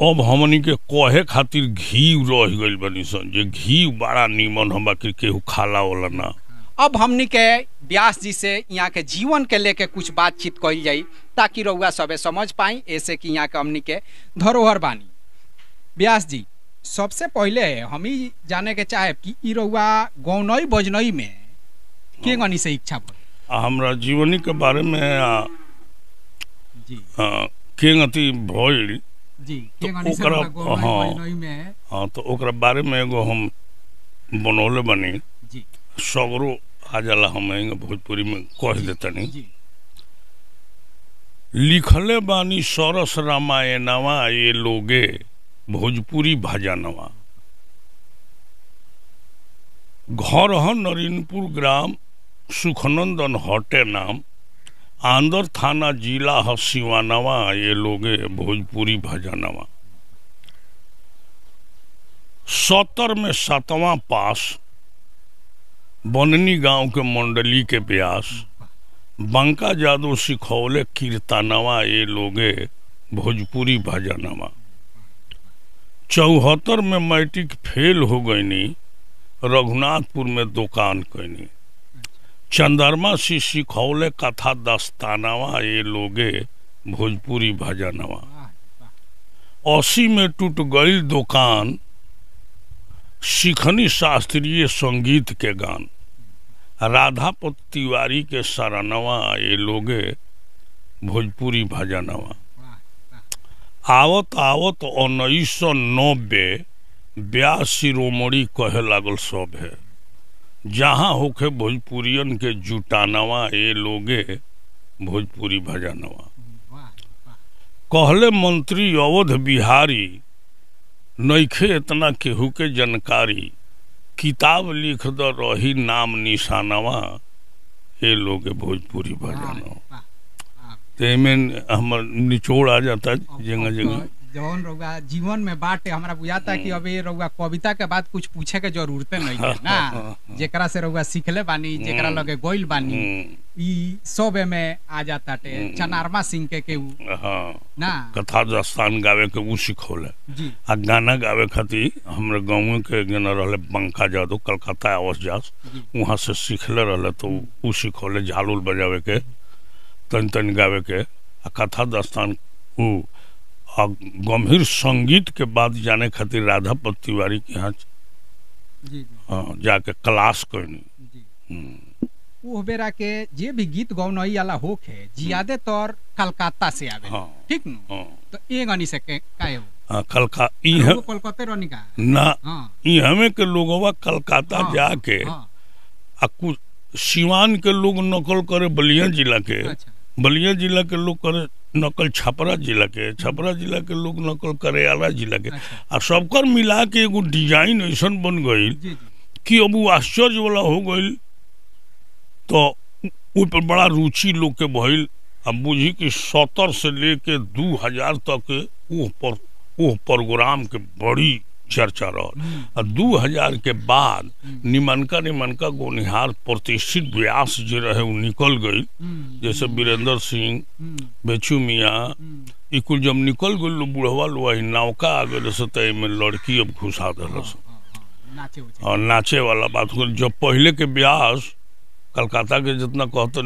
अब हमनी के कहे खातिर घी रह गइल बनी सन जे घी बड़ा नीमन हम बाकी केहू खाला वाला ना। अब हमनी के व्यास जी से यहाँ के जीवन के लेके कुछ बातचीत कइल जाई ताकि रउआ सबे समझ पाई, ऐसे कि यहाँ के हमनी के धरोहर बानी। व्यास जी, सबसे पहले हम ही जाने के चाहे कि ई रउआ गौनई बजनई में के गनी से इच्छा भइल? हमरा जीवनी के बारे में जी के गति भइल जी तो के गनी से ओकरा गौनई बजनई में हाँ तो ओकरा बारे में एगो हम बनौले बनी जी सगरो आ जाला, हम भोजपुरी में कह देतनी। जी लिखले बानी सरस रामायणवा ये लोगे भोजपुरी भजनवा। घर ह नरीनपुर ग्राम, सुखनंदन हटे नाम, आंदर थाना जिला ह सिवानवा ये लोगे भोजपुरी भजनवा। 70 में 7वां पास, बननी गांव के मंडली के व्यास, बंका जादू सिखौले कीर्तनवा ये लोगे भोजपुरी भजनवा। 74 में मैट्रिक फेल हो गईनी, रघुनाथपुर में दुकान कैनी। चंद्रमा सी सिखौले कथा दस्तानवा ये लोगे भोजपुरी भजनवा। 80 में टूट गई दुकान, सिखनी शास्त्रीय संगीत के गान। राधापत तिवारी के शरणवा ये लोगे भोजपुरी भजनवा। आवत आवत 1990 व्यास शिरोमणि कहे लागल सब है, जहाँ होखे भोजपुरियन के जुटानवा ये लोगे भोजपुरी भजनवा। कहले मंत्री अवध बिहारी, नइखे इतना केहू के जानकारी, किताब लिख द रही नाम निशानवा ये लोगे भोजपुरी भजनवा। ते में हमर निचोड़ आ जाता जगह जगह जौन रउआ जीवन में बाटे। हमरा बुझाता कि अबे रउआ कविता के बाद कुछ पूछे के जरूरत नहीं है ना, जेकरा से रउआ सीखले बानी, जेकरा लगे गोइल बानी, ई सब में आ जाता टे। चनारमा सिंह के केहू ना कथा दास्तान गावे के उ सिखौले जी, आ गाना गावे खातिर हमरे गाँव के जना रहले बंका जादू, कलकत्ता आवस जास, वहाँ से सीखले रहले तो उ सिखौले झालुल बजावे के, तन तन गावे के, आ कथा दास्तान उ आ गंभीर संगीत के बाद जाने खातिर राधापत तिवारी के यहाँ जाके क्लास करनी। वो बेरा के जे भी गीत गौनई वाला होखे ज्यादा तौर कलकत्ता से आवे, ठीक न? तो ए गनी से काहे हो कलकत्ते रहनी का ना, ई हमें के लोगवा कलकत्ता जाके आ कुछ सिवान के लोग नकल करे बलिया जिला के, बलिया जिला के लोग करे नकल छपरा जिला के, छपरा जिला के लोग नकल करेयाला जिला के, आ सबकर मिला के एगो डिजाइन ऐसन बन गई कि अब वो आश्चर्य वाला हो गई। तो ऊपर बड़ा रुचि लोग के भइल। अब बुझी कि 70 से लेके 2000 तक वो प्रोग्राम के बड़ी चर्चा रहा। 2000 के बाद निमनका गोनिहार प्रतिष्ठित व्यास जो रहे वो निकल गई, जैसे वीरेंद्र सिंह, बेचू मियाँ, ई कुल जब निकल गई लो बुढ़वा लो वही नौका आ गए से में लड़की अब घुसा दिलस और नाचे वाला बात हो। जब पहले के व्यास कलकत्ता के जितना कहते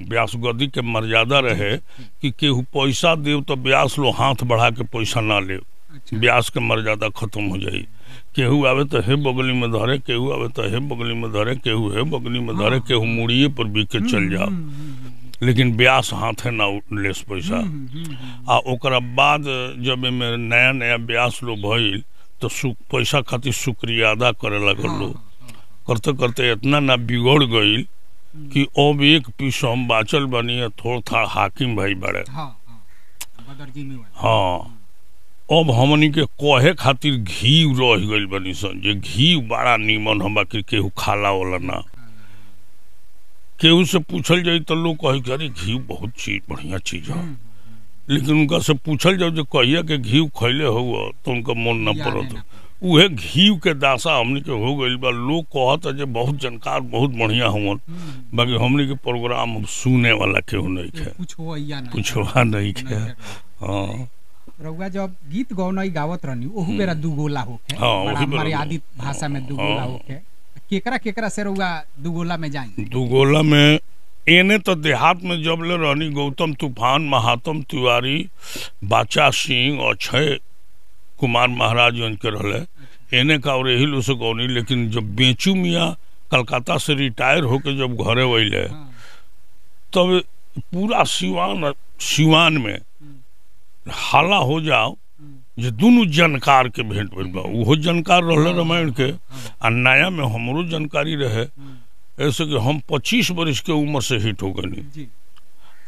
व्यास गद्दी के मर्यादा रहे कि केहू पैसा देव तो व्यास लो हाथ बढ़ा के पैसा ना ले, व्यास के मर्यादा खत्म हो जाई। केहू आवे तो हे बगली में धरे, केहू आवे तो हे बगली में धरे, केहू हे बगली में धरे, केहू मुड़िए पर बिक के चल जाओ, लेकिन व्यास हाथे ना लेस पैसा। आ ओकरा बाद जब में नया नया व्यास लो भइल तो पैसा खातिर शुक्रिया अदा करे लगल लोग। करते करते इतना ना बिगड़ गई कि अब एक पीस हम बाचल बनी है, थोड़ा था हाकिम भाई बड़े। हाँ अब हमनी के कहे खातिर घी रह गई बनी सन जे घी बड़ा नीमन हम बाकी केहू खाला वाला ना। केहू से पूछल जाई तो लोग कहे कि अरे घी बहुत चीज बढ़िया चीज है, लेकिन उनका से पूछल जाओ जो कहिया के घी खैले हो तो उनका मन न पड़त। उहे घी के दासा हमनी के हो गई बा। लोग कहता जे बहुत जानकार बहुत बढ़िया हुवन, बाकी हमनी के प्रोग्राम सुने वाला केहू नहीं है, पूछवा नहीं है। हाँ रउआ जब गीत गौनई गावत रहनी ओहू बेरा दुगोला होके हाँ, बड़ा ओही बेरा मर्यादित भाषा में दुगोला हाँ। होके केकरा केकरा से रउआ दुगोला में जाई दुगोला में एने तो देहात में जब ले रहनी गौतम तूफान, महात्म तिवारी, बाचा सिंह, अक्षय कुमार महाराज के रहले एने का और यही लो से गौनी। लेकिन जब बेचू मियाँ कलकत्ता से रिटायर होके जब घरे वैले तब पूरा सिवान में हाला हो जाओ जे दोनों जानकार के भेंट भइल बा। उहो जानकार रहले रामायण के आ नया में हमरो जानकारी रहे। ऐसे कि हम 25 वर्ष के उम्र से हिट हो गए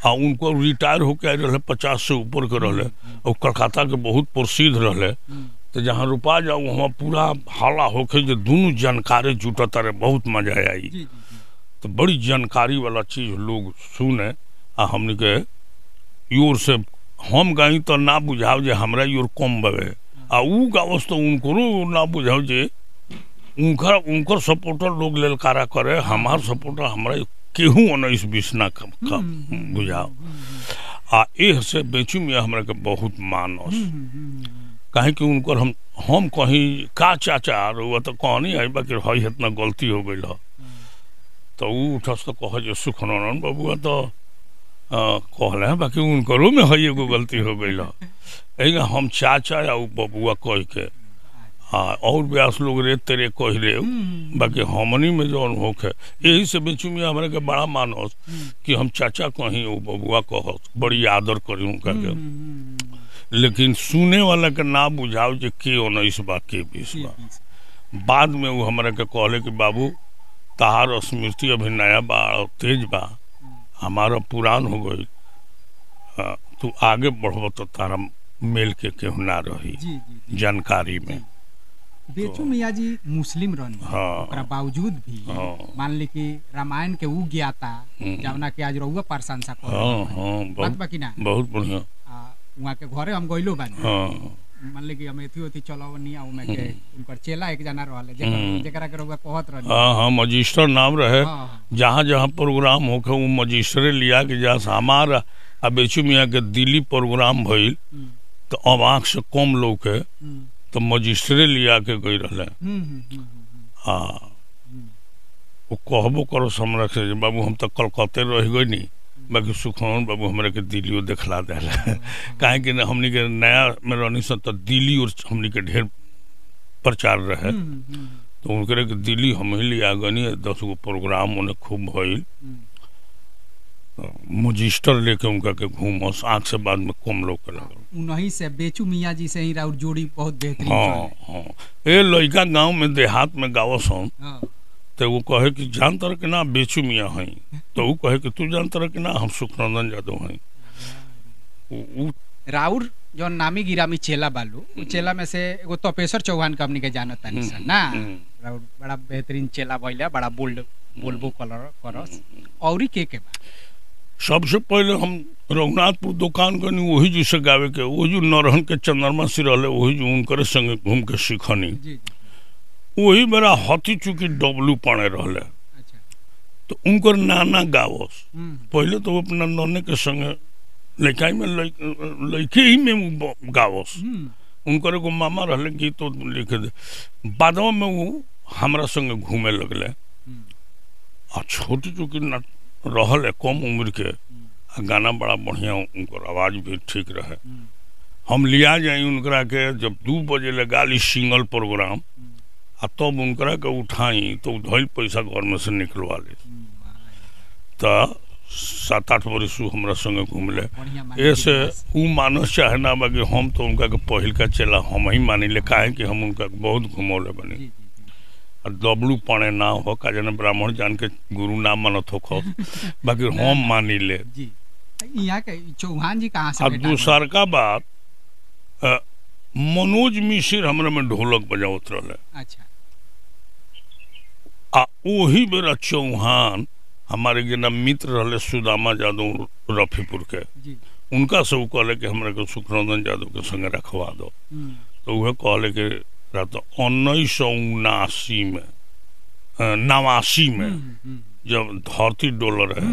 आ उनको रिटायर होके आए रहे 50 से ऊपर के रहले और कलकत्ता के बहुत प्रसिद्ध रहले। तो जहाँ रुपा जाओ वहाँ पूरा हाला होके जे दोनों जानकारी जुटत रहे, बहुत मजा आई। तो बड़ी जानकारी वाला चीज लोग सुने आ हमने के योर से हम गाई तो ना बुझाओ जे हमरा योर कम बवे आ ऊ गावस तो उनको ना बुझाओ जे उनकर सपोर्टर लोग ललकारा करे, हमार सपोर्टर हमरा केहू 19-20 ना बुझाओ। आ एह से बेचू में हमरा के बहुत मानस काहे कि उनकर हम कहीं का चाचा रुआ तो कहनी है बाकी हई इतना गलती हो गई तो ऊ उठस तो कह जे सुखनंदन बबुआ तो कहले हैं बाकी उनकरो में हई एगो गलती हो गई हम चाचा या बबुआ कह के और व्यास लोग रे तेरे कह रे बाकी हमनी में जौन होके यही से बेचू में हमारे के बड़ा मानस कि हम चाचा कहीं वो बबुआ कह बड़ी आदर करी उनका के। लेकिन सुने वाला के ना बुझाओ जे के 19 बा के 20 बा। बाद में वो हमारे के कहले कि बाबू तहार स्मृति अभी नया बा तेज बा, हमारा पुरान हो गई, तू आगे बढ़ब तो तारा मेल के केहू ना रही जानकारी में। बेचू मियाँ जी मुस्लिम रहनी ओकरा बावजूद भी मान ली कि रामायण के ऊ ज्ञाता जवना के आज रहुआ प्रशंसा कर बात बाकी ना बहुत बढ़िया वहाँ के घरे हम गइलो बानी मान ली कि हम एथी चलावनी आ उमे के उनकर चेला एक जना रहले जेकरा के रहुआ कहत रहनी। हां मजिस्टर नाम रहे। जहाँ जहाँ प्रोग्राम होके वो मजिस्टरे लिया के जा हमारा आ बेचू मियाँ के दिल्ली प्रोग्राम भइल तो अब आँख से कम लोग के तो मजिस्ट्रे लिया के गई रहे। वो कहबो करो हमरा से बाबू हम तो कलकत्ते रह गई नहीं बाकी सुखन बाबू हमरा के दिल्ली देखला दे काहे कि हमनी के नया में रहनी सन तो दिल्ली और हमनी के ढेर प्रचार रहे तो उनके के दिल्ली हम ही लिया गनी 10 गो प्रोग्राम उन्हें खूब भइल। मजिस्टर लेके उनका के घूमस आँख से बाद में कम लोग के लगल उन्हीं से बेचू मियाँ जी से ही राउर जोड़ी बहुत बेहतरीन। हाँ ए लड़का गांव में देहात में गावस हम तो वो कहे कि जान तरह के ना बेचू मियाँ हई तो वो कहे कि तू जान तरह के ना हम सुखनंदन यादव हई। राउर जो नामी गिरामी चेला बालू चेला में से एगो तपेश्वर चौहान का हमनी के जानत तानी सन ना राउर बड़ा बेहतरीन चेला भइले बड़ा बोल्ड बोलबो कलर करस औरी के बा। सबसे पहले हम रघुनाथपुर दुकान करनी वही जी से गावे के वही जो नरहन के चंद्रमा से रहले वही जो उनकर संगे घूम के सीखनी वही मेरा हाथी चुकी डब्लू पड़े रहले तो उनकर नाना गावस पहले तो अपना नन्हे के संगे लड़काई में लड़के ही में गावस उनकर एगो मामा रहले गीत तो लिखे दे बाद में वो हमरा संगे घूमे लगले आ छोटी चुकी रहल है कम उम्र के गाना बड़ा बढ़िया उनकर आवाज भी ठीक रहे। हम लिया जाए उनकरा के जब 2 बजे लगा ली सिंगल प्रोग्राम आ तब उनकरा के उठाई तो धैल पैसा घर में से निकलवा ली तो 7-8 वर्ष हमरा संगे घूमले। ऐसे ऊ मानस चाहे ना बाकी हम तो उनका के पहिल का चला हम ही मानी ले काहे कि हम उनका बहुत घुमौले बनी डब्लू पड़े ना हो का जन ब्राह्मण जान के गुरु ना मानत हो बाकी हम मानी ले। यहाँ के चौहान जी कहाँ से? अब दूसर का बात मनोज मिश्र हमरा में ढोलक बजावत रहे। अच्छा। आ वही बेरा चौहान हमारे जना मित्र रहे सुदामा यादव रफीपुर के उनका से कहले कि हमरा के सुखनंदन यादव के संगे रखवा दो तो वह कहले कि 1979 में 89 में जब धरती डोलर है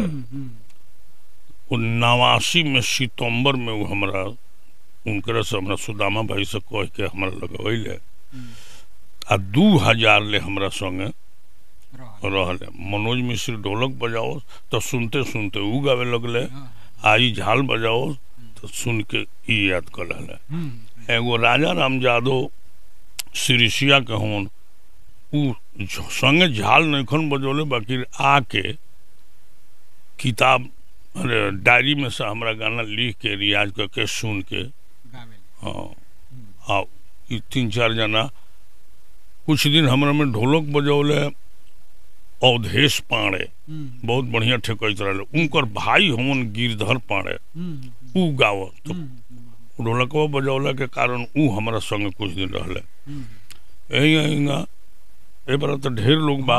वो 89 में सितंबर में वो हमारा उनकरा से हमरा सुदामा भाई से कह के हमरा लगवैले आ 2000 ले हमरा संगे रहले। मनोज मिश्र ढोलक बजाओ तो सुनते सुनते ऊ गावे लगले, आई झाल बजाओ तो सुन के ई याद कर ले। एगो राजा राम यादव सिरिसिया के होन, ऊ संगे झाल नखन बजौले, बाकी आके किताब अरे डायरी में से हमरा गाना लिख के रियाज करके सुन के हाँ आ 3-4 जना कुछ दिन हमरा में ढोलक बजौले। अवधेश पांडे बहुत बढ़िया ठेकैत रहे, उनकर भाई हमन गिरधर पांडे ऊ गाव तो ढोलकवा बजौला के कारण ऊ हमरा संगे कुछ दिन रहले। यही ए बार तो ढेर लोग बा।